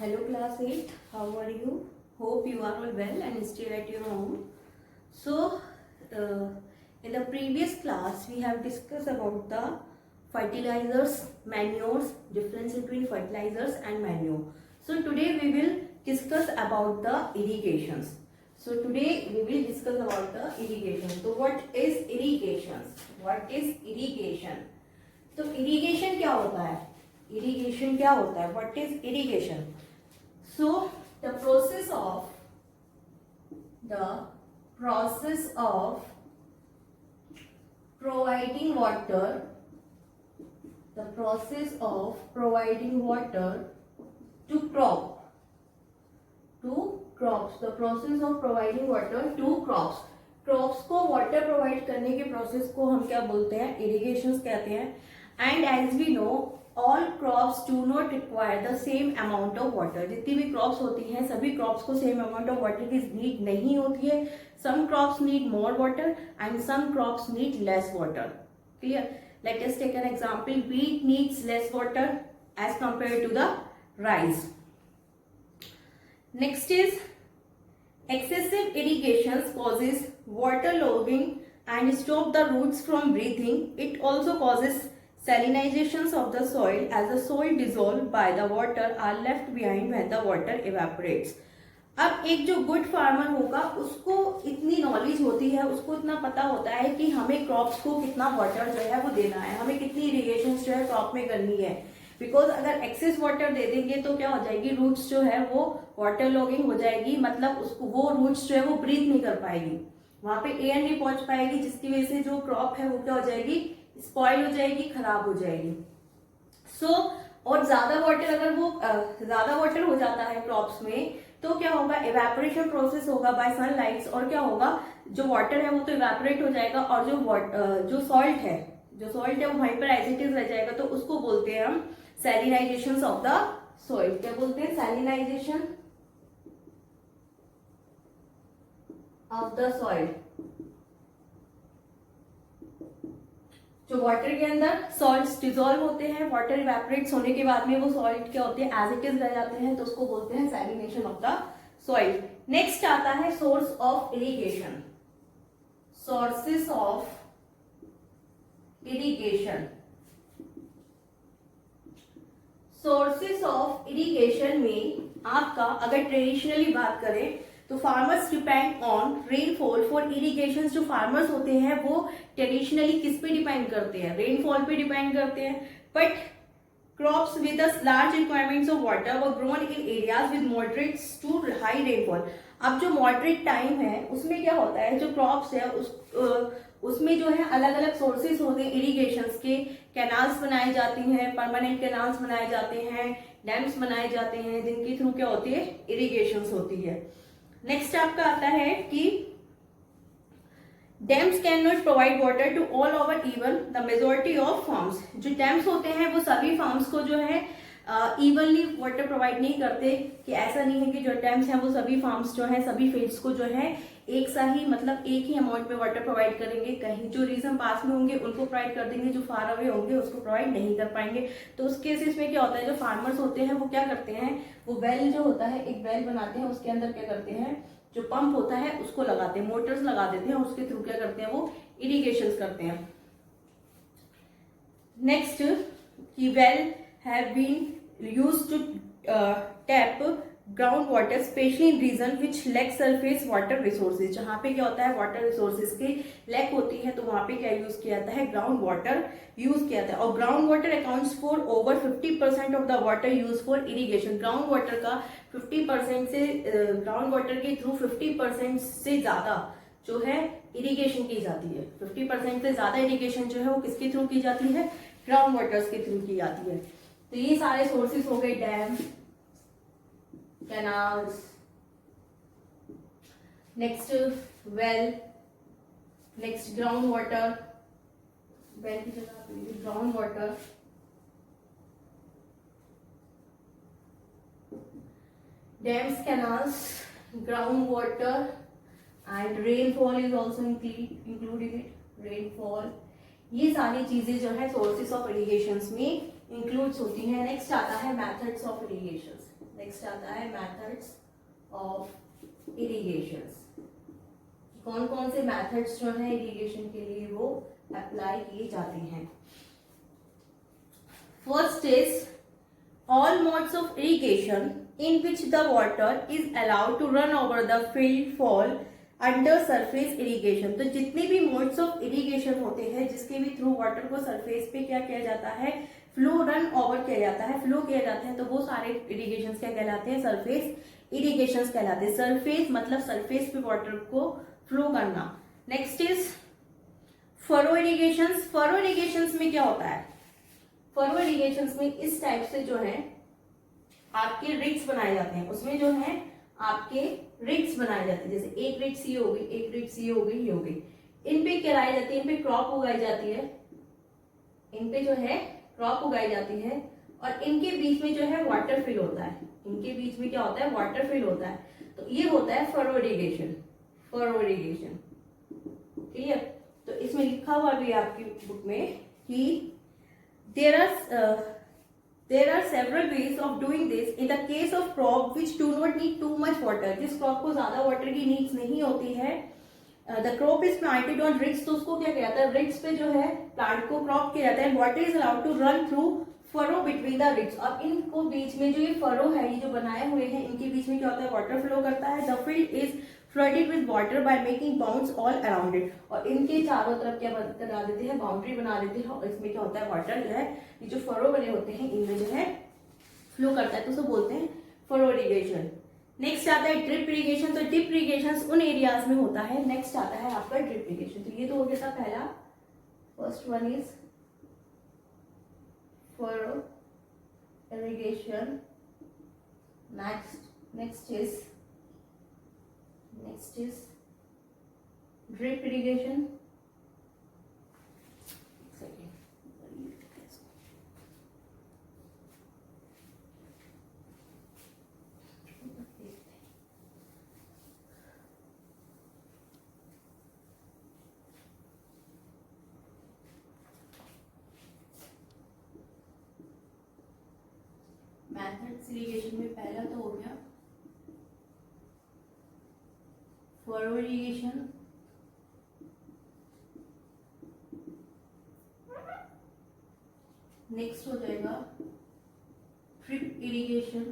Hello class 8, how are you? Hope you are all well and still at your home. So, in the previous class we have discussed about the fertilizers, manures, difference between fertilizers and manure. So today we will discuss about the irrigations. So today we will discuss about the irrigation. So what is irrigation? What is irrigation? तो irrigation क्या होता है? Irrigation क्या होता है? What is irrigation? So the process of providing water, the process of providing water to crops, the process of providing water to crops. Crops को water provide करने के प्रोसेस को हम क्या बोलते हैं? इरिगेशन कहते हैं. And as we know all crops do not require the same amount of water. जितनी भी क्रॉप्स होती हैं सभी क्रॉप्स को सेम अमाउंट ऑफ वाटर की नीड नहीं होती है. Some crops need more water and some crops need less water. Clear? Let us take an example. Wheat needs less water as compare to the rice. Next is excessive irrigation causes waterlogging and stop the roots from breathing. It also causes salinizations of the soil as the soil dissolved by the water are left behind when the water evaporates. अब एक जो good farmer होगा उसको इतनी knowledge होती है, उसको इतना पता होता है कि हमें क्रॉप्स को कितना वाटर जो है वो देना है, हमें कितनी इरिगेशन जो है क्रॉप में करनी है. बिकॉज अगर एक्सेस वाटर दे देंगे तो क्या हो जाएगी, रूट्स जो है वो वाटर लॉगिंग हो जाएगी. मतलब उसको वो रूट्स जो है वो ब्रीथ नहीं कर पाएगी, वहां पे एयर नहीं पहुंच पाएगी, जिसकी वजह से जो क्रॉप है वो क्या हो जाएगी, स्पॉइल हो जाएगी, खराब हो जाएगी. और ज्यादा वाटर अगर वो ज्यादा वाटर हो जाता है क्रॉप्स में तो क्या होगा, इवेपोरेशन प्रोसेस होगा बाय सनलाइट. और क्या होगा, जो वाटर है वो तो इवेपोरेट हो जाएगा और जो सॉल्ट है वो वहीं पर एज इट इज रह जाएगा. तो उसको बोलते हैं हम सैलिनाइजेशन ऑफ द सॉइल. क्या बोलते हैं? सैलिनाइजेशन ऑफ द सॉइल. जो वाटर के अंदर सॉल्ट्स डिसॉल्व होते हैं, वाटर इवेपोरेट्स होने के बाद में वो सॉल्ट क्या होते हैं, एज इट इज रह जाते हैं, तो उसको बोलते हैं salination of the soil. Next आता है source of irrigation. Sources of irrigation. Sources of irrigation में आपका अगर ट्रेडिशनली बात करें तो farmers depend on rainfall for irrigation. जो फार्मर्स होते हैं वो ट्रेडिशनली किस पे डिपेंड करते हैं? रेनफॉल पे डिपेंड करते हैं. But crops with large requirements of water were grown in areas with moderate to high rainfall. अब जो मॉडरेट टाइम है उसमें क्या होता है, जो क्रॉप्स है उसमें जो है अलग अलग सोर्सेज होते हैं इरिगेशन के. कैनाल्स बनाए जाती हैं, परमानेंट कैनाल्स बनाए जाते हैं, डैम्स बनाए जाते हैं, जिनके थ्रू क्या होती है, इरिगेशन होती है. नेक्स्ट आपका आता है कि dams can not provide water to all over even the majority of farms. जो डैम्स होते हैं वो सभी फार्म्स को जो है इवनली वाटर प्रोवाइड नहीं करते. कि ऐसा नहीं है कि जो डैम्स हैं वो सभी फार्म्स जो है सभी फील्ड्स को जो है एक सा ही मतलब एक ही अमाउंट में वाटर प्रोवाइड करेंगे. कहीं जो रीजन पास में होंगे उनको प्रोवाइड कर देंगे, जो फार अवे होंगे उसको प्रोवाइड नहीं कर पाएंगे. तो उस केसेस में क्या होता है, जो फार्मर्स होते हैं वो क्या करते हैं, वो वेल जो होता है एक वेल बनाते हैं, उसके अंदर क्या करते हैं, जो पंप होता है उसको लगाते हैं, मोटर्स लगा देते हैं, उसके थ्रू क्या करते हैं, वो इरिगेशन करते हैं. नेक्स्ट की well have been used to tap ground water specially in region which lack surface water resources. जहां पे क्या होता है, वाटर रिसोर्सेज की लैक होती है तो वहां पे क्या यूज किया जाता है, ग्राउंड वाटर यूज किया जाता है. और ground water accounts for over 50% of the water use for irrigation. Ground water का 50% से ग्राउंड वाटर के थ्रू 50% से ज्यादा जो है इरिगेशन की जाती है. 50% से ज्यादा इरिगेशन जो है वो किसके थ्रू की जाती है, ग्राउंड वाटर्स के थ्रू की जाती है. तो ये सारे सोर्सेस हो गए, dam, canals, next well, next ground water. Well की जगह ground water, dams, canals, ground water and rainfall is also include in it. Rainfall, ये सारी चीजें जो है सोर्सेस ऑफ इरिगेशन में इंक्लूड्स होती हैं. नेक्स्ट आता है मेथड्स ऑफ इरिगेशन. नेक्स्ट आता है मेथड्स ऑफ इरिगेशंस। कौन कौन से मेथड्स जो हैं इरिगेशन के लिए वो अप्लाई किए जाते हैं। First is all modes of irrigation in which the water is allowed to run over the field fall under surface irrigation। तो जितने भी modes of irrigation होते हैं जिसके भी थ्रू वाटर को सरफेस पे क्या किया जाता है, फ्लो रन ओवर किया जाता है, फ्लो किया जाता है, तो वो सारे इरिगेशन क्या कहलाते हैं, सरफेस इरिगेशन कहलाते हैं। सरफेस मतलब सरफेस पे वाटर को फ्लो करना। Next is furrow irrigation. Furrow irrigation में क्या होता है, फरो इरिगेशन में इस टाइप से जो है आपके रिग्स बनाए जाते हैं, उसमें जो है आपके रिग्स बनाए जाते हैं, जैसे एक रिग्स ये हो गई, एक रिग्स ये हो गई, ये हो गई। इन पे क्या लगाई जाती है, इन पे क्रॉप उगाई जाती है, इन पे जो है क्रॉप उगाई जाती है, और इनके बीच में जो है वाटर फिल होता है, इनके बीच में क्या होता है, वाटर फिल होता है। तो ये होता है फरो इरिगेशन, फरो इरिगेशन। ठीक है, तो इसमें लिखा हुआ भी आपकी बुक में कि there are several ways of doing this in the case of crop which do not need too much water। जिस क्रॉप को ज्यादा वाटर की नीड्स नहीं होती है, the crop is planted on rigs, तो उसको क्या किया जाता है, रिग्स पे जो है प्लांट को क्रॉप किया जाता है। Water is allowed to run through furrow between the ridges, और इनको बीच में जो ये फरो है, ये जो बनाए हुए हैं, इनके बीच में क्या होता है, वाटर फ्लो करता है। The field is flooded with water by making bounds all around it, और इनके चारों तरफ क्या बना देते हैं, बाउंड्री बना देते हैं, और इसमें क्या होता है, वाटर जो है ये जो फरो बने होते हैं इनमें जो है फ्लो करता है, तो उसको बोलते हैं फरो इरिगेशन। नेक्स्ट आता है ड्रिप इरिगेशन। तो ड्रिप इरिगेशन उन एरियाज में होता है। नेक्स्ट आता है आपका ड्रिप इरिगेशन। तो ये तो हो गया था पहला, first one is furrow irrigation. Next is drip irrigation. Methods irrigation में पहला तो हो गया फरो इरिगेशन, नेक्स्ट हो जाएगा ड्रिप इरिगेशन,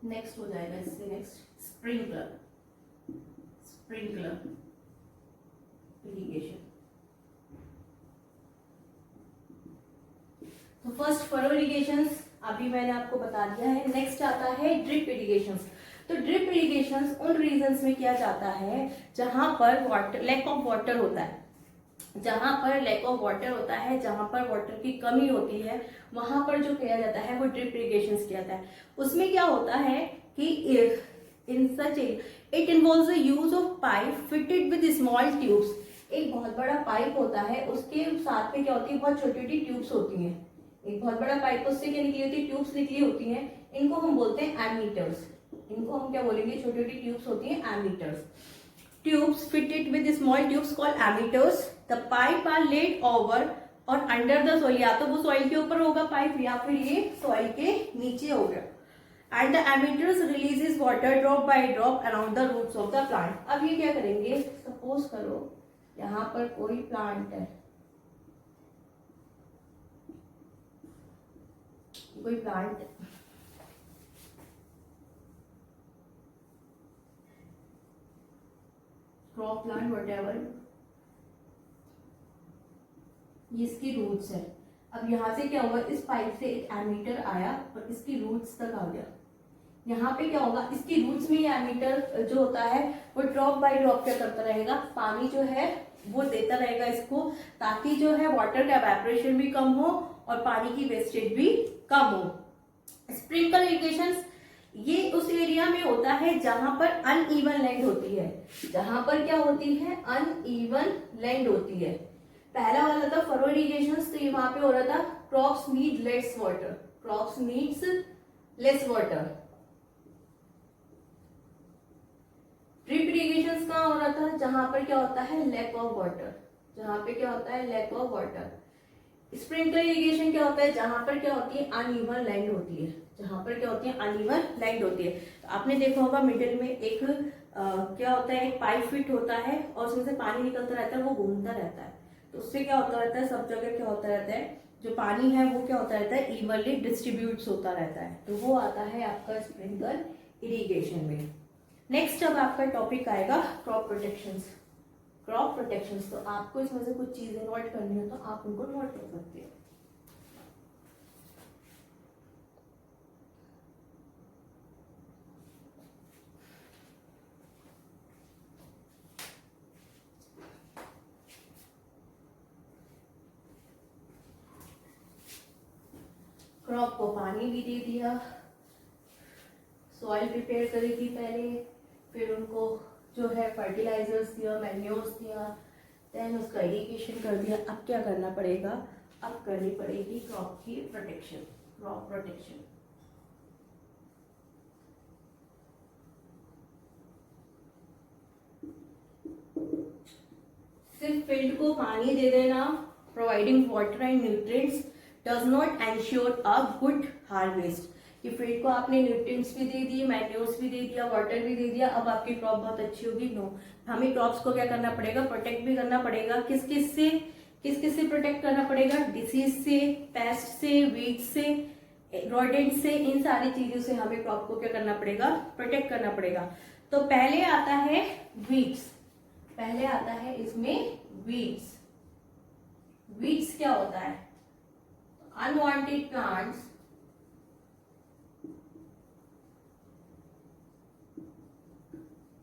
नेक्स्ट हो जाएगा इससे नेक्स्ट स्प्रिंकलर इरिगेशन। तो फर्स्ट फरो इरिगेशन अभी मैंने आपको बता दिया है। नेक्स्ट आता है ड्रिप इरिगेशन। तो ड्रिप इरिगेशन उन रीजन्स में किया जाता है जहां पर वाटर लैक ऑफ वाटर होता है, जहां पर लैक ऑफ वाटर होता है, जहां पर वाटर की कमी होती है, वहां पर जो किया जाता है वो ड्रिप इरिगेशन किया जाता है। उसमें क्या होता है कि in such it involves the use of pipe fitted with small tubes. एक बहुत बड़ा पाइप होता है, उसके साथ में क्या होती है, बहुत छोटी छोटी ट्यूब्स होती हैं। एक बहुत बड़ा पाइप, उससे क्या निकली होती है, ट्यूब्स निकली होती हैं। इनको हम बोलते हैं एमीटर्स। इनको हम क्या बोलेंगे, छोटी छोटी ट्यूब्स होती हैं, emitters. Tubes fitted with small tubes called emitters. The pipe are laid over और अंडर द सॉइल, या तो वो सॉइल के ऊपर होगा पाइप, या फिर ये सॉइल के नीचे होगा। And the emitters releases water drop by drop around the roots of the plant. अब ये क्या करेंगे, सपोज करो यहाँ पर कोई प्लांट है, कोई प्लांट क्रॉप प्लांट वटेवर, ये इसकी रूट्स है। अब यहाँ से क्या होगा, इस पाइप से एक एमीटर आया और इसकी रूट्स तक आ गया। यहाँ पे क्या होगा, इसकी रूट्स में ये एमीटर जो होता है वो ड्रॉप बाय ड्रॉप क्या करता रहेगा, पानी जो है वो देता रहेगा इसको, ताकि जो है वाटर का एवेपोरेशन भी कम हो और पानी की वेस्टेज भी कम हो। स्प्रिंकल इरिगेशन ये उस एरिया में होता है जहां पर अनइवन लैंड होती है, जहां पर क्या होती है, अनइवन लैंड होती है। पहला वाला था फरो इरिगेशन, तो ये वहां पे हो रहा था crops need less water, crops needs less water. Drip irrigation कहाँ हो रहा था, जहां पर क्या होता है, लैक ऑफ वाटर, जहां पे क्या होता है, lack of water. Sprinkler irrigation क्या होता है, जहां पर क्या होती है अनइवन लैंड होती है, जहां पर क्या होती है अनइवन लैंड होती है। तो आपने देखा होगा मिडिल में एक क्या होता है, एक पाइप फिट होता है और उसमें से पानी निकलता रहता है, वो घूमता रहता है। तो उससे क्या होता रहता है, सब जगह क्या होता रहता है, जो पानी है वो क्या होता रहता है इवनली डिस्ट्रीब्यूट होता रहता है। तो वो आता है आपका स्प्रिंकलर इरिगेशन में। नेक्स्ट अब आपका टॉपिक आएगा क्रॉप प्रोटेक्शन। क्रॉप प्रोटेक्शन, तो आपको इसमें से कुछ चीजें नोट करनी हो तो आप उनको नोट कर सकते हैं। क्रॉप को पानी भी दे दिया, सॉइल प्रिपेयर करी थी पहले, फिर उनको जो है फर्टिलाइजर्स दिया, मैन्योर्स दिया, देन उसका इरिगेशन कर दिया। अब क्या करना पड़ेगा, अब करनी पड़ेगी क्रॉप की प्रोटेक्शन, क्रॉप प्रोटेक्शन। सिर्फ फील्ड को पानी दे देना, providing water and nutrients does not ensure a good harvest. कि फील्ड को आपने न्यूट्रिएंट्स भी दे दिए, मैन्योर्स भी दे दिया, वाटर भी दे दिया, अब आपकी क्रॉप बहुत अच्छी होगी? नो। हमें क्रॉप्स को क्या करना पड़ेगा, प्रोटेक्ट भी करना पड़ेगा। किस किस से प्रोटेक्ट करना पड़ेगा? डिसीज से, पेस्ट से, वीड से, रोडेंट से, इन सारी चीजों से हमें क्रॉप को क्या करना पड़ेगा, प्रोटेक्ट करना पड़ेगा। तो पहले आता है वीड्स, पहले आता है इसमें वीड्स। वीड्स क्या होता है? Unwanted plants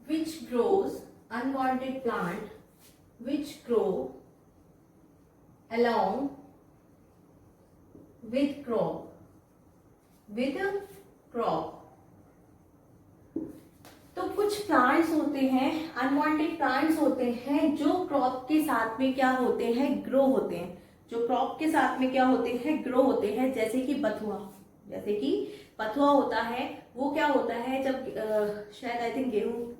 which grows, unwanted plant which grow along with crop, with crop। तो कुछ प्लांट्स होते हैं, अनवांटेड प्लांट्स होते हैं जो क्रॉप के साथ में क्या होते हैं, ग्रो होते हैं। जो क्रॉप के साथ में क्या होते हैं, ग्रो होते हैं। जैसे कि बथुआ, जैसे कि बथुआ होता है, वो क्या होता है जब शायद आई थिंक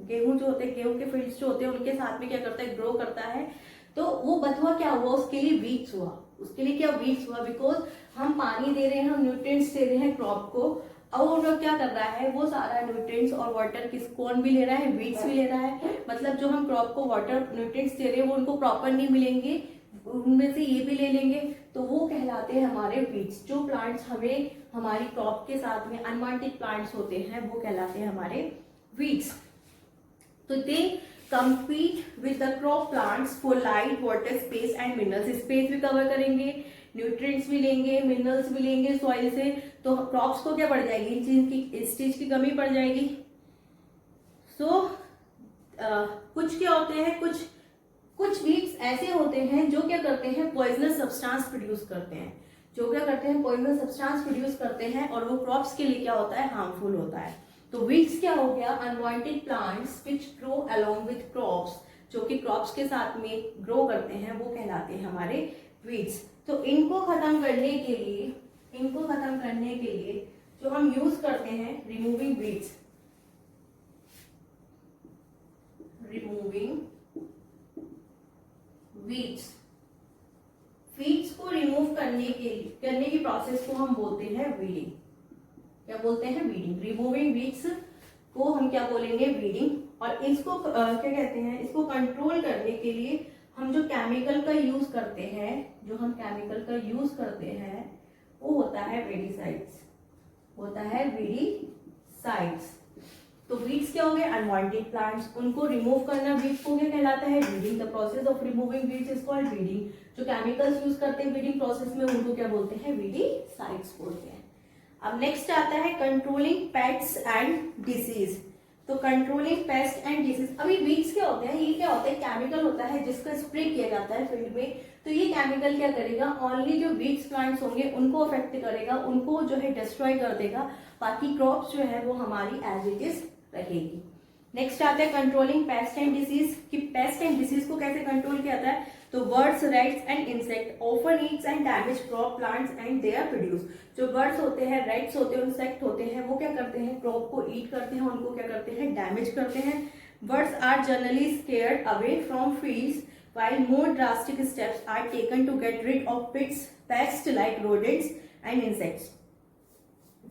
गेहूं जो होते हैं, गेहूं के फील्ड्स जो होते हैं उनके साथ में क्या करता है, ग्रो करता है। तो वो बथुआ क्या हुआ, उसके लिए वीड्स हुआ। उसके लिए क्या वीड्स हुआ? बिकॉज हम पानी दे रहे हैं, हम न्यूट्रिएंट्स दे रहे हैं क्रॉप को, और वो क्या कर रहा है, वो सारा न्यूट्रिएंट्स और वाटर किस कौन भी ले रहा है, वीड्स भी ले रहा है। मतलब जो हम क्रॉप को वाटर न्यूट्रिएंट्स दे रहे हैं वो उनको प्रॉपर नहीं मिलेंगे, उनमें से ये भी ले लेंगे, तो वो कहलाते हैं हमारे वीड्स। जो प्लांट्स हमें हमारी क्रॉप के साथ में अनवांटेड प्लांट्स होते हैं वो कहलाते हैं हमारे वीड्स। तो दे compete with the crop plants for light, water, space and minerals। Space भी कवर करेंगे, न्यूट्रिएंट्स भी लेंगे, मिनरल्स भी लेंगे सॉइल से, तो क्रॉप्स को क्या बढ़ जाएगी, इस चीज की कमी पड़ जाएगी। सो कुछ क्या होते हैं, कुछ वीड्स ऐसे होते हैं जो क्या करते हैं, पॉइजनस सब्सटेंस प्रोड्यूस करते हैं, जो क्या करते हैं, पॉइजनस सब्सटेंस प्रोड्यूस करते हैं, और वो क्रॉप्स के लिए क्या होता है, हार्मफुल होता है। तो वीड्स क्या हो गया, unwanted plants which grow along with crops, जो कि क्रॉप्स के साथ में ग्रो करते हैं, वो कहलाते हैं हमारे वीड्स। तो इनको खत्म करने के लिए जो हम यूज करते हैं, रिमूविंग वीड्स, वीड्स को रिमूव करने की प्रोसेस को हम बोलते हैं वीडिंग। क्या बोलते हैं, वीडिंग। रिमूविंग वीड्स को हम क्या बोलेंगे, वीडिंग। और इसको क्या कहते हैं, इसको कंट्रोल करने के लिए हम जो केमिकल का यूज करते हैं, वो होता है वीडीसाइड्स, तो वीड्स क्या हो गए, अनवांटेड प्लांट्स, उनको रिमूव करना वीड्स को क्या कहलाता है, weeding. The process of removing weeds is called weeding. जो केमिकल्स यूज करते हैं वीडिंग प्रोसेस में, उनको क्या बोलते हैं, वीडीसाइड्स बोलते हैं। अब नेक्स्ट आता है कंट्रोलिंग पेस्ट्स एंड डिसीज। तो कंट्रोलिंग पेस्ट एंड डिसीज, अभी वीड्स क्या होते हैं, ये क्या होता है, केमिकल होता है जिसका स्प्रे किया जाता है फील्ड में। तो ये केमिकल क्या करेगा, ओनली जो वीड्स प्लांट्स होंगे उनको अफेक्ट करेगा, उनको जो है डिस्ट्रॉय कर देगा, बाकी क्रॉप्स जो है वो हमारी एज इट इज रहेगी। नेक्स्ट आता है कंट्रोलिंग पेस्ट एंड डिसीज, कि पेस्ट एंड डिसीज को कैसे कंट्रोल किया जाता है। तो birds, rats and insect often eats and damage crop plants and they are produce. जो बर्ड्स होते हैं, रैट्स होते हैं, इंसेक्ट होते हैं, वो क्या करते हैं, क्रॉप को ईट करते हैं, उनको क्या करते हैं, डैमेज करते हैं। Birds are generally scared away from fields while more drastic steps are taken to get rid of pests like rodents and insects.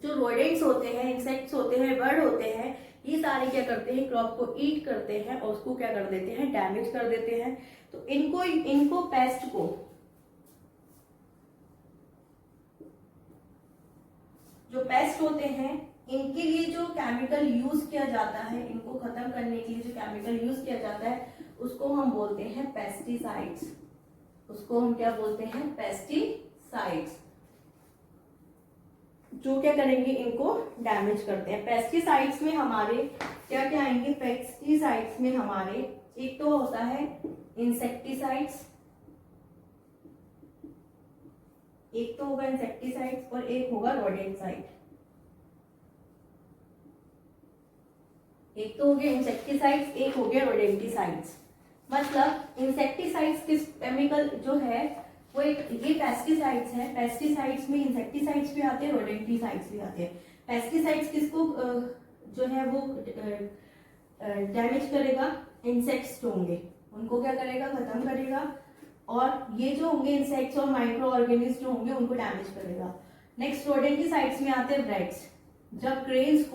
जो rodents होते हैं, insects होते हैं, bird होते हैं, ये सारे क्या करते हैं, क्रॉप को ईट करते हैं और उसको क्या कर देते हैं, डैमेज कर देते हैं. तो इनको पेस्ट को, जो पेस्ट होते हैं, इनके लिए जो केमिकल यूज किया जाता है, इनको खत्म करने के लिए जो केमिकल यूज किया जाता है उसको हम बोलते हैं पेस्टिसाइड्स. उसको हम क्या बोलते हैं, पेस्टिसाइड्स. जो क्या करेंगे, इनको डैमेज करते हैं. पेस्टिसाइड्स में हमारे क्या क्या आएंगे, पेस्टिसाइड्स में हमारे एक तो होता है इंसेक्टिसाइड्स, एक तो होगा इंसेक्टिसाइड्स और एक होगा रोडेंटिसाइड. एक तो हो गया इंसेक्टिसाइड्स, एक हो गया रोडेंटिसाइड्स. मतलब इंसेक्टिसाइड्स किस केमिकल जो है वो एक, ये पेस्टिसाइड्स है. पेस्टिसाइड्स में इंसेक्टिसाइड्स भी आते हैं, रोडेंटिसाइड्स भी आते हैं. पेस्टिसाइड्स किसको जो है वो डैमेज करेगा, इंसेक्ट्स जो होंगे उनको क्या करेगा, खत्म करेगा. और ये जो होंगे इंसेक्ट्स और माइक्रो ऑर्गेनिज्म जो होंगे उनको डैमेज करेगा. नेक्स्ट रोडेंटिसाइड्स में आते हैं रैट्स. जब ग्रेन्स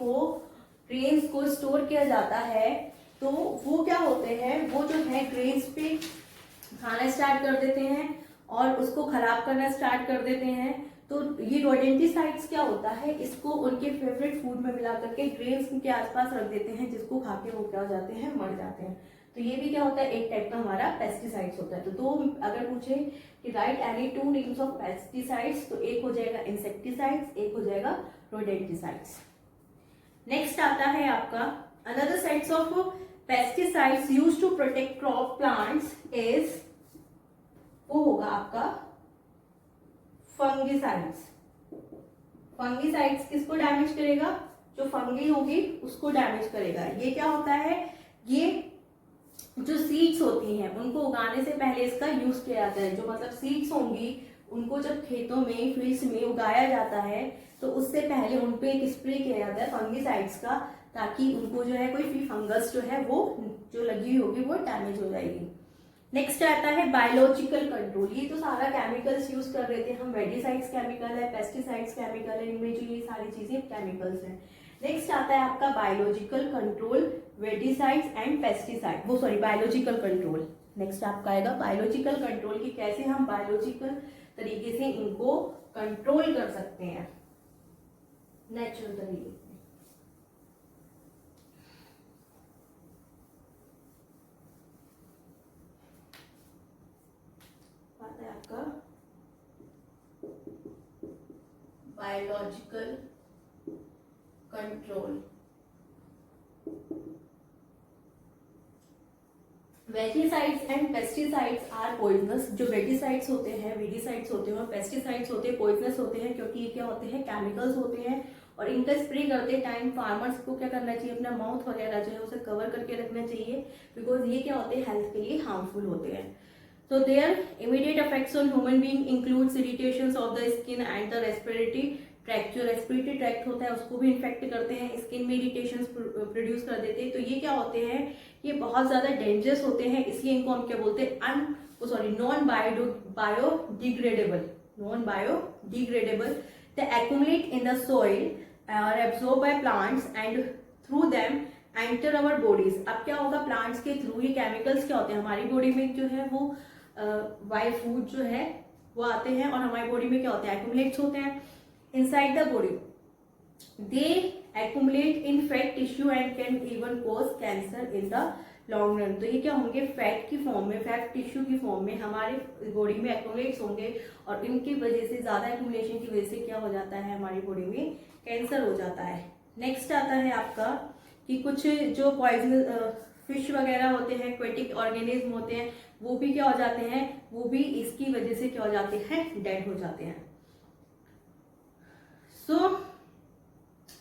को स्टोर किया जाता है तो वो क्या होते हैं, वो जो है ग्रेन्स पे खाना स्टार्ट कर देते हैं और उसको खराब करना स्टार्ट कर देते हैं. तो ये रोडेंटिसाइड्स क्या होता है, इसको उनके फेवरेट फूड में मिला करके ग्रेन्स के आसपास रख देते हैं, जिसको खा के वो क्या हो जाते हैं, मर जाते हैं. तो ये भी क्या होता है, एक टाइप का हमारा पेस्टिसाइड्स होता है. तो दो अगर पूछे कि right any two names of pesticides, तो एक हो जाएगा इंसेक्टिसाइड्स, एक हो जाएगा रोडेंटिसाइड्स. नेक्स्ट आता है आपका another sets of pesticides used to protect crop plants is, वो होगा आपका फंगिसाइड्स. फंगिसाइड्स किसको डैमेज करेगा, जो फंगी होगी उसको डैमेज करेगा. ये क्या होता है, ये जो सीड्स होती हैं उनको उगाने से पहले इसका यूज किया जाता है. जो मतलब सीड्स होंगी उनको जब खेतों में, फील्ड्स में उगाया जाता है तो उससे पहले उन पे एक स्प्रे किया जाता है फंगिसाइड्स का, ताकि उनको जो है कोई भी फंगस जो है वो जो लगी होगी वो डैमेज हो जाएगी. नेक्स्ट आता है बायोलॉजिकल कंट्रोल. ये तो सारा केमिकल्स यूज कर रहे थे हम, वेडिसाइड्स केमिकल है, पेस्टिसाइड्स केमिकल है, इनमें जो ये सारी चीजें केमिकल्स हैं. नेक्स्ट आता है आपका बायोलॉजिकल कंट्रोल, वेडिसाइड्स एंड पेस्टिसाइड, वो सॉरी बायोलॉजिकल कंट्रोल. नेक्स्ट आपका आएगा बायोलॉजिकल कंट्रोल की कैसे हम बायोलॉजिकल तरीके से इनको कंट्रोल कर सकते हैं नेचुरल तरीके से. आता है आपका biological control. Weedicides and pesticides are poisonous. जो वेजिसाइड्स होते हैं, वीडिसाइड्स होते हैं, पेस्टिसाइड्स होते हैं, पॉइजनस होते हैं, क्योंकि ये क्या होते हैं, केमिकल्स होते हैं. और इनका स्प्रे करते टाइम फार्मर्स को क्या करना चाहिए, अपना माउथ वगैरह जो है उसे कवर करके रखना चाहिए, बिकॉज ये क्या होते हैं, हेल्थ के लिए हार्मफुल होते हैं. So their immediate effects on human being includes irritations of the skin and the respiratory tract. जो respiratory tract होता है उसको भी इन्फेक्ट करते हैं, स्किन में इरिटेशंस प्रोड्यूस कर देते हैं. तो ये क्या होते हैं, ये बहुत ज्यादा डेंजरस होते हैं, इसलिए इनको हम क्या बोलते हैं, non biodegradable. They accumulate in the soil, are absorbed by plants and through them enter our bodies. अब क्या होगा, प्लांट्स के थ्रू ये केमिकल्स क्या होते हैं, हमारी बॉडी में जो है वो वाई फूड जो है वो आते हैं और हमारी बॉडी में क्या होते हैं, एक्यूमुलेट्स होते हैं inside the body. They accumulate in fat tissue and can even cause cancer in the long run. तो ये क्या होंगे, फैट की फॉर्म में, फैट टिश्यू की फॉर्म में हमारे बॉडी में एक्यूमुलेट्स होंगे और इनकी वजह से, ज्यादा एक्यूमुलेशन की वजह से क्या हो जाता है, हमारी बॉडी में कैंसर हो जाता है. नेक्स्ट आता है आपका कि कुछ जो पॉइजन फिश वगैरह होते हैं, एक्वेटिक ऑर्गेनिज्म होते हैं, वो भी क्या हो जाते हैं, वो भी इसकी वजह से क्या हो जाते हैं, डेड हो जाते हैं. सो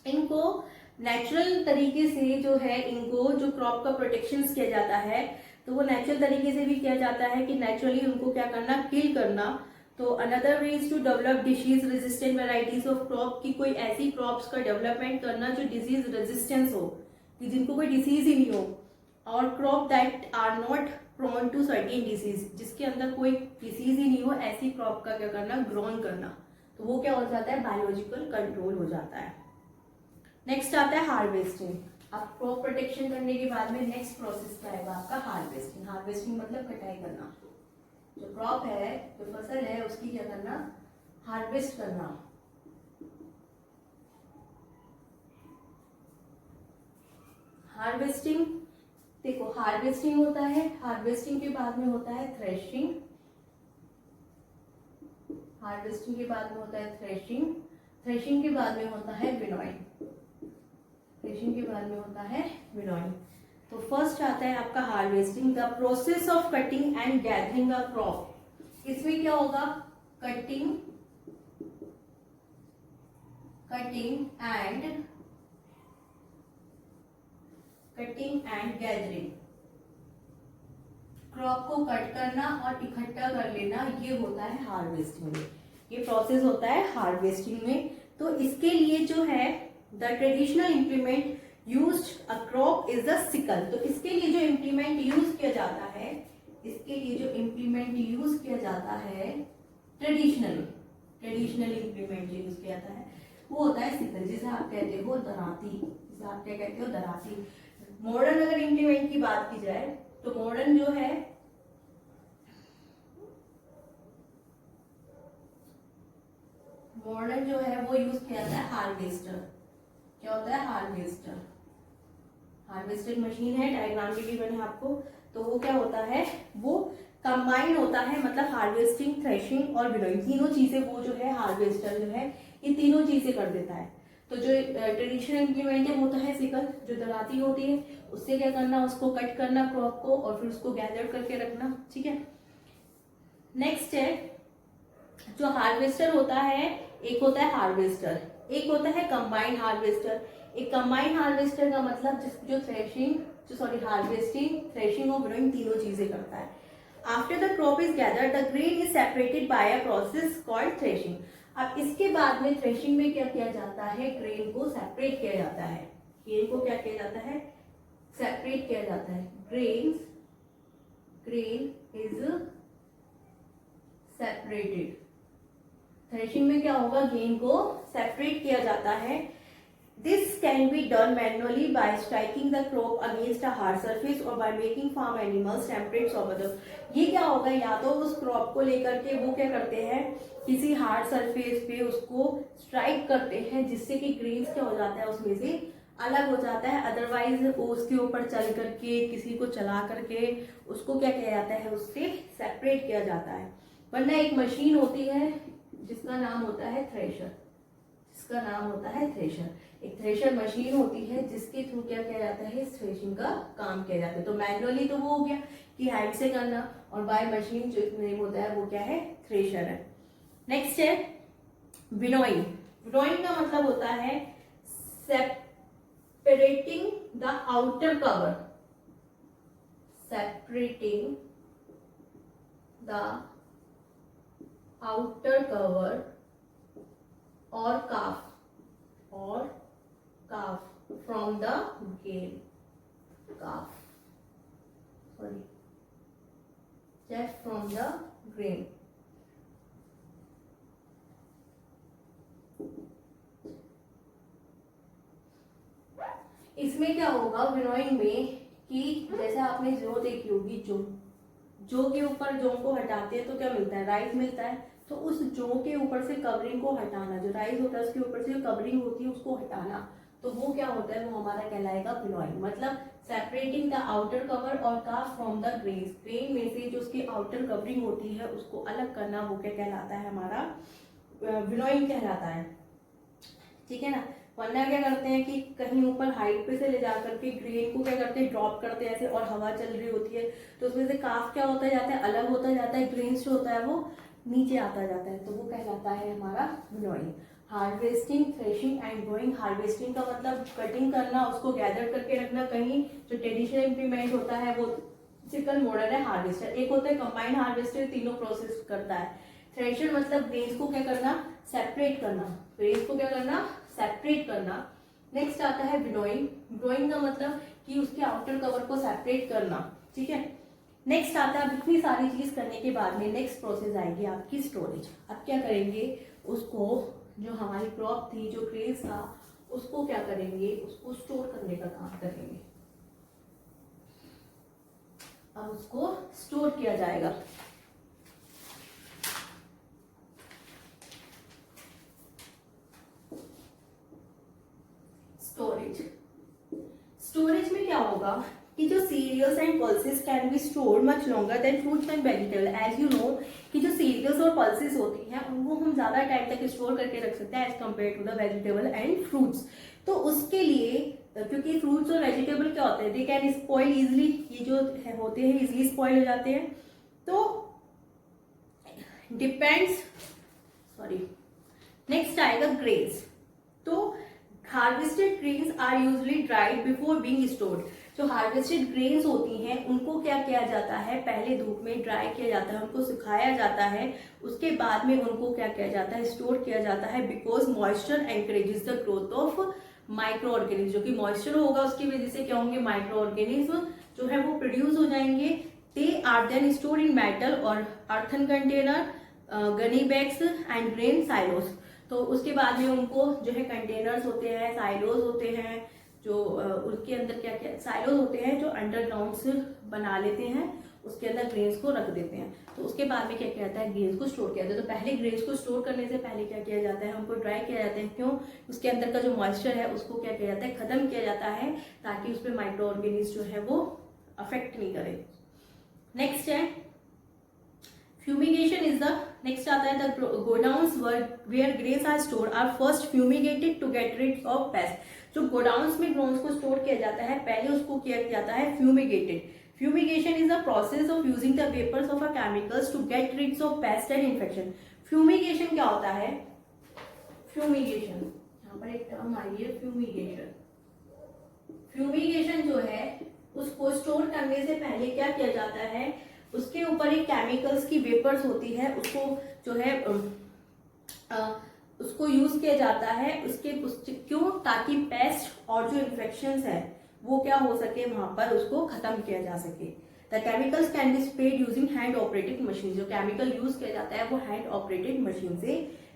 इनको नेचुरल तरीके से जो है, इनको जो क्रॉप का प्रोटेक्शन किया जाता है तो वो नेचुरल तरीके से भी किया जाता है कि नेचुरली उनको क्या करना, किल करना. तो another way is to develop disease resistant varieties of crop, की कोई ऐसी क्रॉप्स का डेवलपमेंट करना जो डिजीज रेजिस्टेंस हो, कि जिनको कोई डिसीज ही नहीं हो. और crop that are not prone to certain disease, जिसके अंदर कोई डिसीज ही नहीं हो, ऐसी क्रॉप का क्या करना, ग्रोन करना, तो वो क्या हो जाता है, बायोलॉजिकल कंट्रोल हो जाता है। नेक्स्ट आता है हार्वेस्टिंग। अब क्रॉप प्रोटेक्शन करने के बाद में नेक्स्ट प्रोसेस क्या आएगा आपका, हार्वेस्टिंग। हार्वेस्टिंग मतलब कटाई करना, जो क्रॉप है, जो फसल है, उसकी क्या करना, हार्वेस्ट करना। हार्वेस्टिंग, देखो हार्वेस्टिंग होता है, हार्वेस्टिंग के बाद में होता है थ्रेशिंग, हार्वेस्टिंग के बाद में होता है थ्रेशिंग, थ्रेशिंग के बाद में होता है विनोइंग, थ्रेशिंग के बाद में होता है विनोइंग। तो फर्स्ट आता है आपका harvesting, the process of cutting and gathering a crop. इसमें क्या होगा, cutting, cutting and gathering, crop को कट करना और इकट्ठा कर लेना, ये होता है हार्वेस्टिंग में, ये प्रोसेस होता है हार्वेस्टिंग में। तो इसके लिए जो है the traditional implement used a crop is the sickle. तो इसके लिए जो इम्प्लीमेंट यूज किया जाता है, इसके लिए जो इम्प्लीमेंट यूज किया जाता है ट्रेडिशनल इम्प्लीमेंट यूज किया जाता है वो होता है सिकल, जिसे आप कहते हो दराती, जिसे आप क्या कहते हो, दराती। मॉडर्न अगर इम्प्लीमेंट की बात की जाए तो मॉडर्न जो है, मॉडर्न जो है वो यूज किया जाता है हार्वेस्टर। क्या होता है, हार्वेस्टर, हार्वेस्टर मशीन है, डायग्राम भी गिवन है आपको। तो वो क्या होता है, वो कंबाइन होता है, मतलब हार्वेस्टिंग, थ्रेशिंग और विनोइंग, तीनों चीजें वो जो है हार्वेस्टर जो है ये तीनों चीजें कर देता है। तो जो ट्रेडिशनल इम्प्लीमेंट है वो होता है सिकल, जो दराती होती है, उससे क्या करना, उसको कट करना क्रॉप को और फिर उसको गैदर करके रखना, ठीक है। नेक्स्ट है जो हार्वेस्टर होता है, एक होता है हार्वेस्टर, एक होता है कंबाइंड हार्वेस्टर। एक कंबाइंड हार्वेस्टर का मतलब जो थ्रेशिंग, हार्वेस्टिंग, थ्रेशिंग और विनोइंग तीनों चीजें करता है। After the crop is gathered the grain is separated by a process called threshing. अब इसके बाद में थ्रेशिंग में क्या किया जाता है, ग्रेन को सेपरेट किया जाता है, ग्रेन को क्या किया जाता है, सेपरेट किया जाता है, ग्रेन इज सेपरेटेड। थ्रेशिंग में क्या होगा, गेन को सेपरेट किया जाता है। This can be done manually by striking the crop against a hard surface और by making farm animals temperate off. ये क्या होगा, या तो उस क्रॉप को लेकर के वो क्या करते हैं, किसी हार्ड सरफेस पे उसको स्ट्राइक करते हैं, जिससे कि ग्रेन्स क्या हो जाता है, उसमें से अलग हो जाता है। अदरवाइज उसके ऊपर चल करके, किसी को चला करके उसको क्या किया जाता है, उससे सेपरेट किया जाता है। वरना एक मशीन होती है जिसका नाम होता है थ्रेशर, जिसका नाम होता है थ्रेशर। एक थ्रेशर मशीन होती है जिसके थ्रू क्या किया जाता है, इस थ्रेशिंग का काम किया जाता है। तो मैनुअली तो वो हो गया कि हैंड से करना, और बाय मशीन जो नेम होता है वो क्या है, थ्रेशर है। नेक्स्ट है विनोइंग। विनोइंग का मतलब होता है separating the outer cover, separating the outer cover or calf from the grain, just from the grain। इसमें क्या होगा विनोइंग में कि जैसे आपने जौ देखी होगी, जौ के ऊपर जौ को हटाते हैं तो क्या मिलता है, राइस मिलता है। तो उस जौ के ऊपर से कवरिंग को हटाना, जो राइस होता है उसके ऊपर से जो कवरिंग होती है उसको हटाना, तो वो क्या होता है, वो हमारा कहलाएगा विनोइंग। मतलब सेपरेटिंग द आउटर कवर और काफ फ्रॉम द ग्रेन, ग्रेन में से जो उसकी आउटर कवरिंग होती है उसको अलग करना, वो क्या कहलाता है, हमारा विनोइंग कहलाता है, ठीक है ना। वरना क्या करते हैं कि कहीं ऊपर हाइट पे से ले जाकर के ग्रेन को क्या करते हैं, ड्रॉप करते हैं ऐसे, और हवा चल रही होती है तो उसमें से काफ क्या होता जाता है, अलग होता जाता है, ग्रेन्स जो होता है वो नीचे आता जाता है, तो वो कहलाता है हमारा winnowing. Harvesting, threshing and growing. Harvesting का मतलब कटिंग करना, उसको गैदर करके रखना कहीं। जो ट्रेडिशनल इम्प्लीमेंट होता है वो सिकल, मॉडर्न है हार्वेस्टर। एक होता है कंबाइंड हार्वेस्टर, तीनों प्रोसेस करता है। थ्रेशर मतलब ग्रेन्स को क्या करना, सेपरेट करना, ग्रेन्स को क्या करना, सेपरेट करना। नेक्स्ट आता है विनोइंग। विनोइंग का मतलब कि उसके आउटर कवर को सेपरेट करना, ठीक है। नेक्स्ट आता है, अब इतनी सारी चीज करने के बाद में नेक्स्ट प्रोसेस आएगी आपकी स्टोरेज। अब क्या करेंगे, उसको जो हमारी क्रॉप थी, जो ग्रेन्स था, उसको क्या करेंगे, उसको स्टोर करने का काम करेंगे। अब उसको स्टोर किया जाएगा। स्टोरेज में क्या होगा कि जो cereals and pulses can be stored much longer than fruits and vegetable. As you know कि जो सीरियल्स और पल्सेस होती हैं उनको हम ज्यादा टाइम तक स्टोर करके रख सकते हैं as compare to the vegetable and fruits. तो उसके लिए, क्योंकि फ्रूट्स और वेजिटेबल क्या होते हैं, दे कैन स्पॉइल इजिली, ये जो होते हैं इजिली स्पॉइल हो जाते हैं। तो डिपेंड्स, नेक्स्ट आएगा ग्रेन्स। तो harvested grains are usually dried before being stored. जो हार्वेस्टेड ग्रेन्स होती हैं उनको क्या किया जाता है, पहले धूप में ड्राई किया जाता है, उनको सुखाया जाता है, उसके बाद में उनको क्या किया जाता है, स्टोर किया जाता है। Because moisture encourages the growth of micro organism. जो कि मॉइस्चर होगा उसकी वजह से क्या होंगे, माइक्रो ऑर्गेनिज्म जो है वो प्रोड्यूस हो जाएंगे। They are then store in metal और earthen container, gunny bags and grain silos. तो उसके बाद में उनको जो है कंटेनर्स होते हैं, साइलोज होते हैं, जो उसके अंदर क्या क्या साइलोज होते हैं जो अंडरग्राउंड बना लेते हैं, उसके अंदर ग्रेन्स को रख देते हैं। तो उसके बाद में क्या किया जाता है, ग्रेन्स को स्टोर किया जाता है। तो पहले ग्रेन्स को स्टोर करने से पहले क्या किया जाता है, उनको ड्राई किया जाता है। क्यों, उसके अंदर का जो मॉइस्चर है उसको क्या किया जाता है, खत्म किया जाता है, ताकि उसमें माइक्रो ऑर्गेनिज्म जो है वो अफेक्ट नहीं करे। नेक्स्ट है फ्यूमिगेशन इज द नेक्स्ट आता है the godowns where grains are stored are first fumigated to get rid of pest. जो गोडाउन्स में ग्रेन्स को स्टोर किया जाता है पहले उसको किया जाता है fumigated. Fumigation is the process of using the vapours of a chemicals to get rid of pest and infection. Fumigation क्या होता है, फ्यूमिगेशन यहाँ पर एक टर्म आई है फ्यूमिगेशन। फ्यूमिगेशन जो है उसको स्टोर करने से पहले क्या किया जाता है, उसके ऊपर एक केमिकल्स की वेपर्स होती है, उसको जो है उसको यूज किया जाता है क्यों, ताकि पेस्ट और जो इन्फेक्शंस है वो क्या हो सके, वहां पर उसको खत्म किया जा सके। The chemicals can be spread using hand operated machine. जो केमिकल यूज किया जाता है वो हैंड ऑपरेटेड मशीन से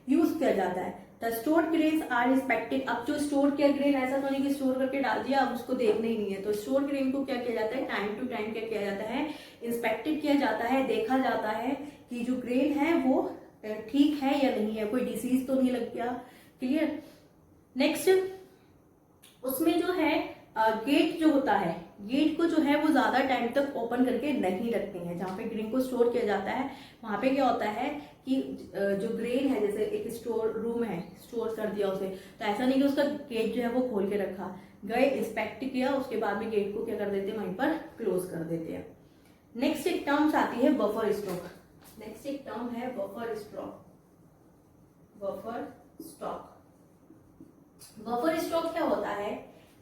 यूज किया जाता है। The stored grains are inspected. अब जो स्टोर किया ग्रेन ऐसा तो नहीं कि स्टोर करके डाल दिया अब उसको देखना ही नहीं है। तो स्टोर ग्रेन को क्या किया जाता है, टाइम टू टाइम क्या किया जाता है, इंस्पेक्टेड किया जाता है, देखा जाता है कि जो ग्रेन है वो ठीक है या नहीं है, कोई डिसीज तो नहीं लग गया। क्लियर। नेक्स्ट उसमें जो है गेट जो होता है, गेट को जो है वो ज्यादा टाइम तक ओपन करके नहीं रखते हैं। जहाँ पे ग्रेन को स्टोर किया जाता है वहां पे क्या होता है कि जो ग्रेन है, जैसे एक स्टोर रूम है, स्टोर कर दिया उसे, तो ऐसा नहीं कि उसका गेट जो है वो खोल के रखा, गए इंस्पेक्ट किया, उसके बाद में गेट को क्या कर देते हैं, वहीं पर क्लोज कर देते हैं। नेक्स्ट एक टर्म्स आती है बफर स्टॉक। नेक्स्ट एक टर्म है buffer stock. Buffer stock, buffer stock क्या होता है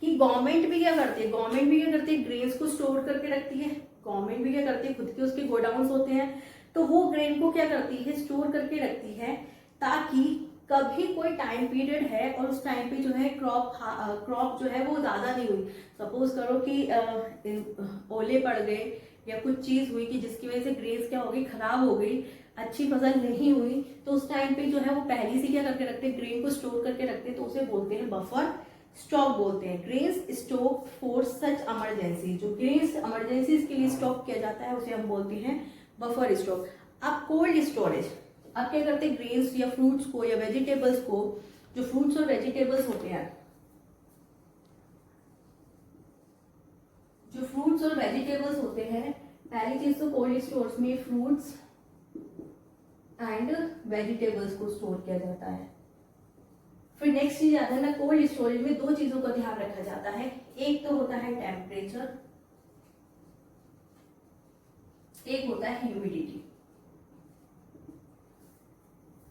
कि गवर्नमेंट भी क्या करती है, ग्रेन्स को स्टोर करके रखती है। गवर्नमेंट भी क्या करती है, खुद के उसके गोडाउन्स होते हैं, तो वो ग्रेन को क्या करती है, स्टोर करके रखती है, ताकि कभी कोई टाइम पीरियड है और उस टाइम पे जो है क्रॉप जो है वो ज्यादा नहीं हुई। सपोज करो कि ओले पड़ गए या कुछ चीज हुई कि जिसकी वजह से ग्रेन्स क्या हो गई, खराब हो गई, अच्छी फसल नहीं हुई, तो उस टाइम पे जो है वो पहले से क्या करके रखते हैं, ग्रेन को स्टोर करके रखते हैं, तो उसे बोलते हैं बफर स्टॉक बोलते हैं। Grains stock for such emergency. जो ग्रेन्स इमरजेंसीज के लिए स्टॉक किया जाता है उसे हम बोलते हैं बफर स्टॉक। अब कोल्ड स्टोरेज, अब क्या करते हैं, ग्रेन्स या फ्रूट्स को या वेजिटेबल्स को, जो फ्रूट्स और वेजिटेबल्स होते हैं, जो फ्रूट्स और वेजिटेबल्स होते हैं, पहली चीज तो कोल्ड स्टोर्स में फ्रूट्स एंड वेजिटेबल्स को स्टोर किया जाता है। फिर नेक्स्ट चीज आता है ना, कोल्ड स्टोरेज में दो चीजों का ध्यान रखा जाता है। एक तो होता है टेम्परेचर, एक होता है ह्यूमिडिटी।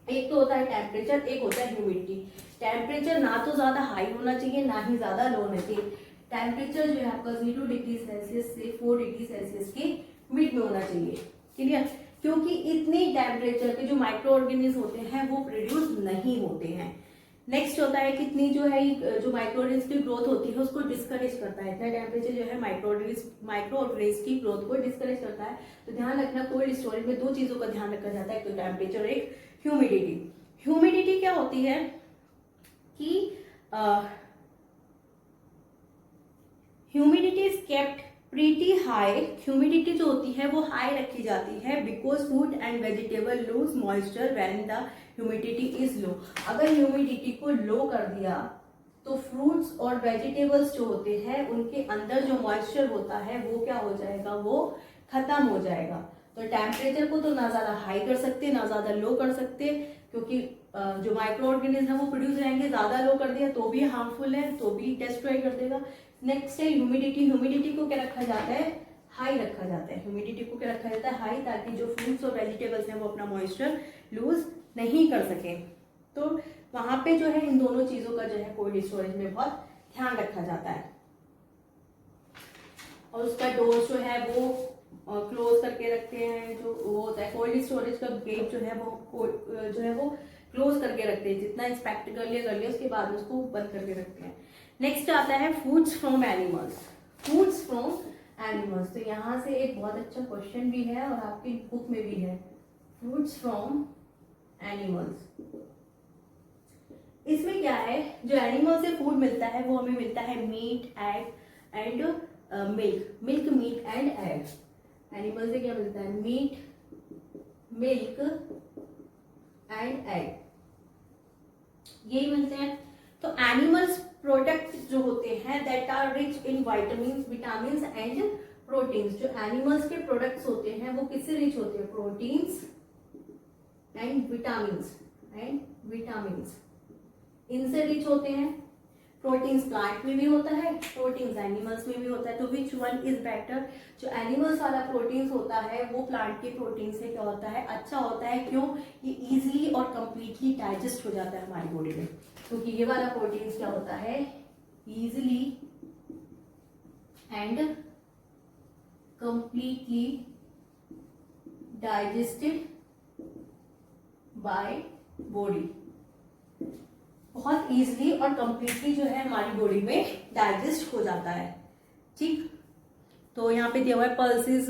एक तो होता है टेम्परेचर, एक होता है ह्यूमिडिटी। टेम्परेचर ना तो ज्यादा हाई होना चाहिए ना ही ज्यादा लो होना चाहिए। टेम्परेचर जो है आपका 0 डिग्री सेल्सियस से 4 डिग्री सेल्सियस के मिड में होना चाहिए। क्लियर। क्योंकि इतने टेम्परेचर पे जो माइक्रो ऑर्गेनिज्म होते हैं वो प्रोड्यूस नहीं होते हैं। नेक्स्ट होता है कितनी जो है जो माइक्रो ऑर्गेनिज्म की ग्रोथ होती है उसको डिस्करेज करता है। इतना टेम्परेचर जो है माइक्रो ऑर्गेनिज्म की ग्रोथ को डिस्करेज करता है। तो ध्यान रखना कोल्ड स्टोरेज में दो चीजों का ध्यान रखा जाता है, एक तो टेम्परेचर, एक ह्यूमिडिटी। ह्यूमिडिटी क्या होती है कि humidity is kept pretty high. Humidity जो होती है वो हाई रखी जाती है because food and vegetable lose moisture when the humidity is low. अगर ह्यूमिडिटी को लो कर दिया तो फ्रूट्स और वेजिटेबल्स जो होते हैं उनके अंदर जो मॉइस्चर होता है वो क्या हो जाएगा, वो खत्म हो जाएगा। तो टेम्परेचर को तो ना ज्यादा हाई कर सकते ना ज्यादा लो कर सकते, क्योंकि जो माइक्रो ऑर्गेनिज्म है वो प्रोड्यूस रहेंगे। ज्यादा लो कर दिया तो भी हार्मफुल है, तो भी डिस्ट्रॉय कर देगा। नेक्स्ट है ह्यूमिडिटी। ह्यूमिडिटी को क्या रखा जाता है, हाई रखा जाता है। ह्यूमिडिटी को क्या रखा जाता है, हाई, ताकि जो फ्रूट्स और वेजिटेबल्स हैं वो अपना मॉइस्चर लूज नहीं कर सके। तो वहां पे जो है इन दोनों चीजों का जो है कोल्ड स्टोरेज में बहुत ध्यान रखा जाता है। और उसका डोर जो है वो क्लोज करके रखते हैं। जो वो होता है कोल्ड स्टोरेज का गेट जो है वो क्लोज करके रखते हैं। जितना इंस्पेक्ट कर लिया उसके बाद में उसको बंद करके रखते हैं। नेक्स्ट आता है foods from animals. Foods from animals, तो यहाँ से एक बहुत अच्छा क्वेश्चन भी है और आपकी बुक में भी है, फूड्स फ्रॉम एनिमल्स। इसमें क्या है, जो एनिमल से फूड मिलता है वो हमें मिलता है meat, egg and milk, meat and egg. Animal से क्या मिलता है, मीट, मिल्क एंड एग, यही मिलते हैं। तो एनिमल्स प्रोडक्ट जो होते हैं that are rich in vitamin and proteins. जो एनिमल्स के प्रोडक्ट्स होते हैं वो किससे रिच होते हैं, प्रोटीन्स एंड विटामिन्स, इनसे रिच होते हैं। प्रोटीन्स प्लांट में भी होता है, प्रोटीन्स एनिमल्स में भी होता है। तो विच वन इज बेटर, जो एनिमल्स वाला प्रोटीन्स होता है वो प्लांट के प्रोटीन से क्या होता है, अच्छा होता है। क्यों, ये इजीली और कंप्लीटली डाइजेस्ट हो जाता है हमारी बॉडी में, क्योंकि ये वाला प्रोटीन्स क्या होता है, easily and completely digested by body. बहुत इजीली और कंप्लीटली जो है हमारी बॉडी में डाइजेस्ट हो जाता है। ठीक, तो यहाँ पे दिया हुआ है pulses,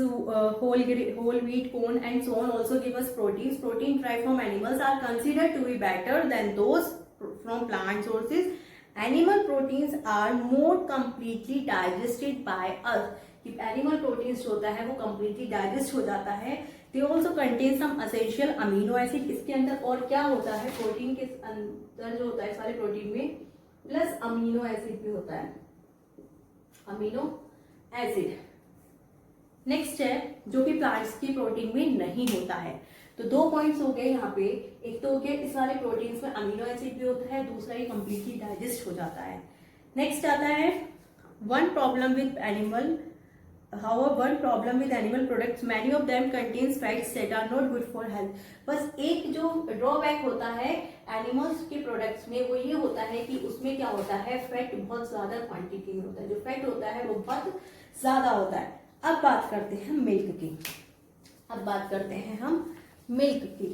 whole wheat, corn and so on also give us proteins. Protein derived from animals are considered to be better than those from plant sources. Animal proteins are more completely digested by us. Animal proteins होता है वो completely digest हो जाता है। They also contain some essential amino acid. इसके अंदर और क्या होता है, प्रोटीन के अंदर जो होता है सारे प्रोटीन में प्लस अमीनो एसिड भी होता है, अमीनो एसिड। नेक्स्ट है जो कि प्लांट्स की प्रोटीन में नहीं होता है। तो दो पॉइंट्स हो गए यहाँ पे, एक तो हो गया इस वाले प्रोटीन्स में अमीनो एसिड भी होता है, दूसरा ये कंप्लीटली डाइजेस्ट हो जाता है। नेक्स्ट आता है one problem with animal products, many of them contains fats that are not good for health. बस एक जो ड्रॉबैक होता है एनिमल्स के प्रोडक्ट्स में वो ये होता है कि उसमें क्या होता है, फैट बहुत ज्यादा क्वांटिटी में होता है। जो फैट होता है वो बहुत ज्यादा होता है। अब बात करते हैं मिल्क की।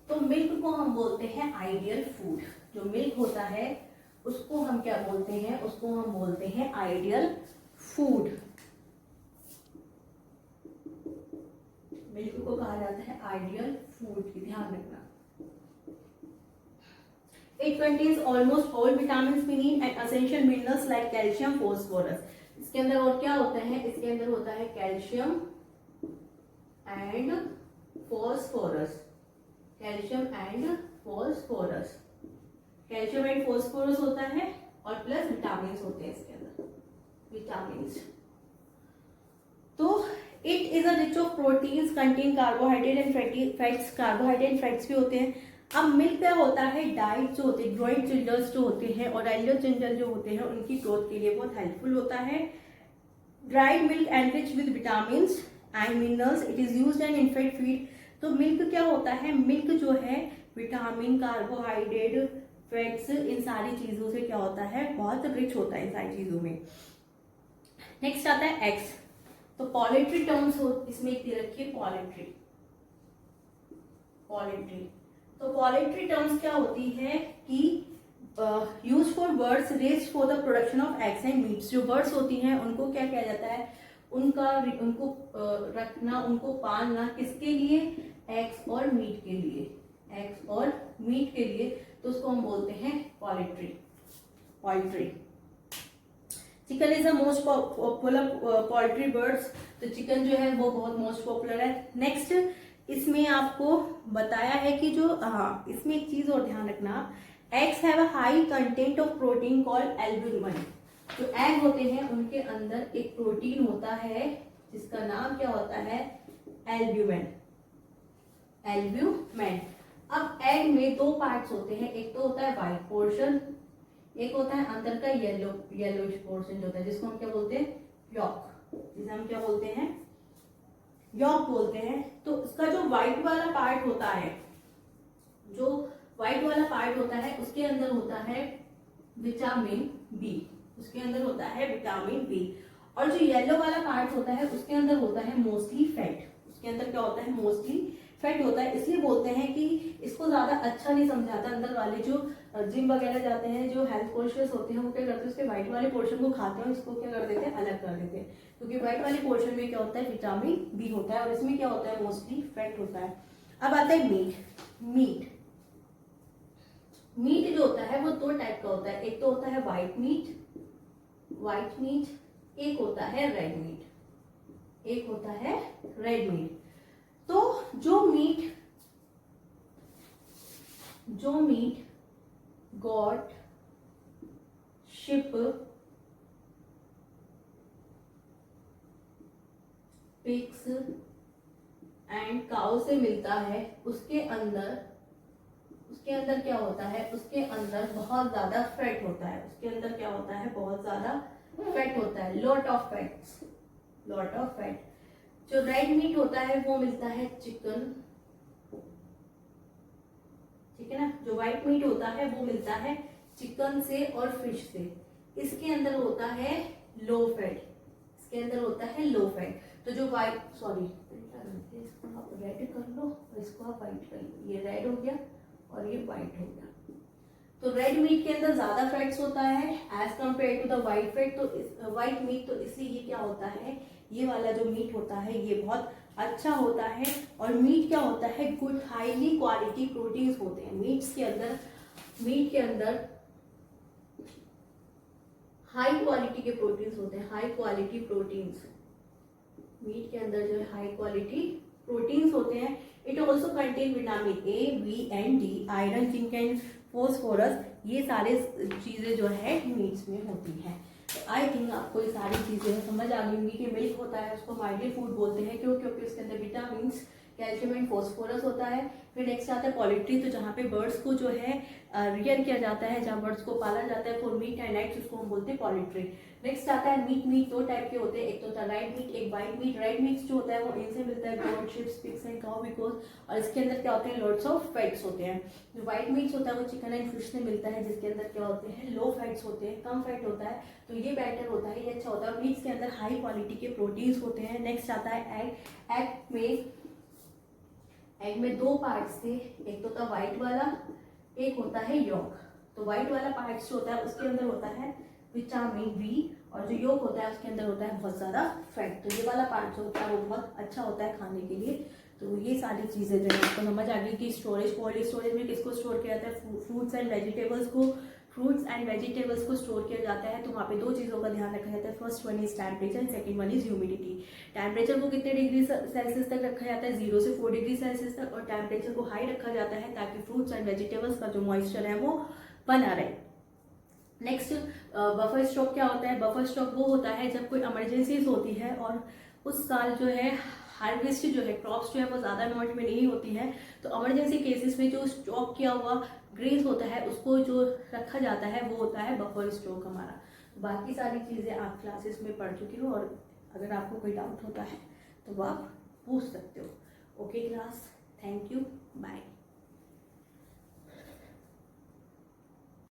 तो मिल्क को हम बोलते हैं आइडियल फूड। जो मिल्क होता है उसको हम क्या बोलते हैं, उसको हम बोलते हैं आइडियल फूड। मिल्क को कहा जाता है आइडियल फूड, ध्यान रखना। It contains almost all vitamins we need and essential minerals like calcium, phosphorus. इसके अंदर और क्या होता है, इसके अंदर होता है calcium and phosphorus. Calcium and phosphorus होता है और प्लस विटामिन होते हैं इसके अंदर, विटामिन। तो it is a rich of proteins, contain carbohydrate and fats. Carbohydrate and fats भी होते हैं। अब मिल्क क्या होता है, डाइट जो होते हैं, ग्रोइंग चिल्ड्रंस जो होते हैं और एल्डर चिल्ड्रन जो होते हैं उनकी ग्रोथ के लिए बहुत हेल्पफुल होता है। Dried milk enrich with vitamin and minerals, it is used and in fact feed. तो मिल्क क्या होता है, मिल्क जो है विटामिन, कार्बोहाइड्रेट, फैट्स, इन सारी चीजों से क्या होता है, बहुत रिच होता है इन सारी चीजों में। नेक्स्ट आता है एग्स। तो पोल्ट्री टर्म्स हो इसमें एक दे रखी है, पोल्ट्री। तो पोल्ट्री टर्म्स क्या होती है कि use for birds raised for the production of eggs and meets. जो बर्ड्स होती हैं उनको क्या किया जाता है, उनको रखना, उनको पालना किसके लिए, एग्स और मीट के लिए, एग्स और मीट के लिए, तो उसको हम बोलते हैं poultry. Poultry chicken is the most popular poultry birds. तो चिकन जो है वो बहुत मोस्ट पॉपुलर है। नेक्स्ट इसमें आपको बताया है कि जो इसमें एक चीज और ध्यान रखना, eggs have a high content of protein called albumin. जो एग होते हैं उनके अंदर एक प्रोटीन होता है जिसका नाम क्या होता है, एल्ब्यूमिन। एल्ब्यूमिन। अब एग में दो पार्ट्स होते हैं, एक तो होता है व्हाइट पोर्शन, एक होता है अंदर का येलो पोर्शन जो होता है, जिसको हम क्या बोलते हैं, यॉक, जिसे हम क्या बोलते हैं, यॉक बोलते हैं। तो उसका जो व्हाइट वाला पार्ट होता है, जो व्हाइट वाला पार्ट होता है उसके अंदर होता है विटामिन बी, उसके अंदर होता है विटामिन बी। और जो येलो वाला पार्ट होता है उसके अंदर होता है मोस्टली फैट, उसके अंदर क्या होता है, मोस्टली फैट होता है। इसलिए बोलते हैं कि इसको ज्यादा अच्छा नहीं समझाता। अंदर वाले जो जिम वगैरह जाते हैं, जो हेल्थ कॉन्शियस होते हैं, वो क्या करते हैं, उसके व्हाइट वाले पोर्शन को खाते हैं, इसको क्या कर देते हैं, अलग कर देते हैं, क्योंकि व्हाइट वाले पोर्शन में क्या होता है, विटामिन बी होता है और इसमें क्या होता है, मोस्टली फैट होता है। अब आता है मीट। मीट जो होता है वो दो टाइप का होता है, एक तो होता है व्हाइट मीट, एक होता है रेड मीट, एक होता है रेड मीट। तो जो meat goat, sheep, pigs and cow से मिलता है, उसके अंदर क्या होता है, उसके अंदर बहुत ज्यादा फैट होता है, उसके अंदर क्या होता है, बहुत ज्यादा फैट होता है, लॉट ऑफ फैट। जो रेड मीट होता है वो मिलता है चिकन, ठीक है ना। जो व्हाइट मीट होता है वो मिलता है चिकन से और फिश से। इसके अंदर होता है लो फैट, इसके अंदर होता है लो फैट। तो जो इसको आप रेड कर लो और इसको आप व्हाइट कर लो, ये रेड हो गया और ये व्हाइट हो गया। तो रेड मीट के अंदर ज्यादा फैट्स होता है as compare to the white fat, तो व्हाइट मीट, तो इसलिए ये क्या होता है, ये वाला जो मीट होता है ये बहुत अच्छा होता है। और मीट क्या होता है, गुड हाईली क्वालिटी प्रोटीन्स होते हैं मीट के अंदर हाई क्वालिटी के प्रोटीन्स होते हैं, हाई क्वालिटी प्रोटीन्स मीट के अंदर जो है हाई क्वालिटी प्रोटीन्स होते हैं। It also contain vitamin A, B and D, iron, zinc and phosphorus. ये सारे चीजें जो है मीट्स में होती हैं। तो आई थिंक आपको ये सारी चीजें समझ आ गई होंगी कि मिल्क होता है उसको माइल्ड फूड बोलते हैं, क्यों, क्योंकि उसके अंदर विटामिन, कैल्शियम एंड फॉस्फोरस होता है। फिर नेक्स्ट आता है पोल्ट्री, तो जहाँ पे बर्ड्स को जो है रियर किया जाता है, जहाँ बर्ड्स को पाला जाता है फॉर मीट एंड एग्स, उसको हम बोलते हैं पोल्ट्री। नेक्स्ट आता है मीट दो टाइप के होते हैं, एक तो होता है रेड मीट, एक व्हाइट मीट। रेड मीट जो होता है वो इनसे मिलता है goat, sheeps, pigs and cow, because, और इसके अंदर क्या होते हैं, लॉट्स ऑफ फैट्स होते हैं। जो व्हाइट मीट होता है वो चिकन एंड फिश से मिलता है, जिसके अंदर क्या होते हैं, लो फैट्स होते हैं, कम फैट होता है, तो ये बेटर होता है, ये अच्छा होता है। मीट्स के अंदर हाई क्वालिटी के प्रोटीन्स होते हैं। नेक्स्ट आता है एग में दो पार्ट्स थे, एक तो होता है व्हाइट वाला, एक होता है योक। तो व्हाइट वाला पार्ट जो होता है उसके अंदर होता है विटामिन बी, और जो योक होता है उसके अंदर होता है बहुत ज्यादा फैट। तो ये वाला पार्ट जो होता है वो बहुत अच्छा होता है खाने के लिए। तो ये सारी चीजें जो है आपको समझ आ गई कि स्टोरेज, कोल्ड स्टोरेज में किसको स्टोर किया जाता है, फ्रूट्स एंड वेजिटेबल्स को स्टोर किया जाता है। तो वहाँ पे दो चीज़ों का ध्यान रखा जाता है, first one is temperature, second one is humidity. Temperature को कितने डिग्री सेल्सियस तक रखा जाता है, 0 से 4 डिग्री सेल्सियस तक, और टेम्परेचर को हाई रखा जाता है ताकि फ्रूट्स एंड वेजिटेबल्स का जो मॉइस्चर है वो बना रहे। नेक्स्ट बफर स्टॉक क्या होता है, बफर स्टॉक वो होता है जब कोई इमरजेंसीज होती है और उस साल जो है हार्वेस्ट जो है, क्रॉप्स जो है वो ज़्यादा अमाउंट में नहीं होती है, तो इमरजेंसी केसेस में जो स्टॉक किया हुआ ग्रेन्स होता है उसको जो रखा जाता है वो होता है बफर स्टॉक हमारा। बाकी सारी चीज़ें आप क्लासेस में पढ़ चुकी हो, और अगर आपको कोई डाउट होता है तो वो आप पूछ सकते हो। Okay class, thank you, bye.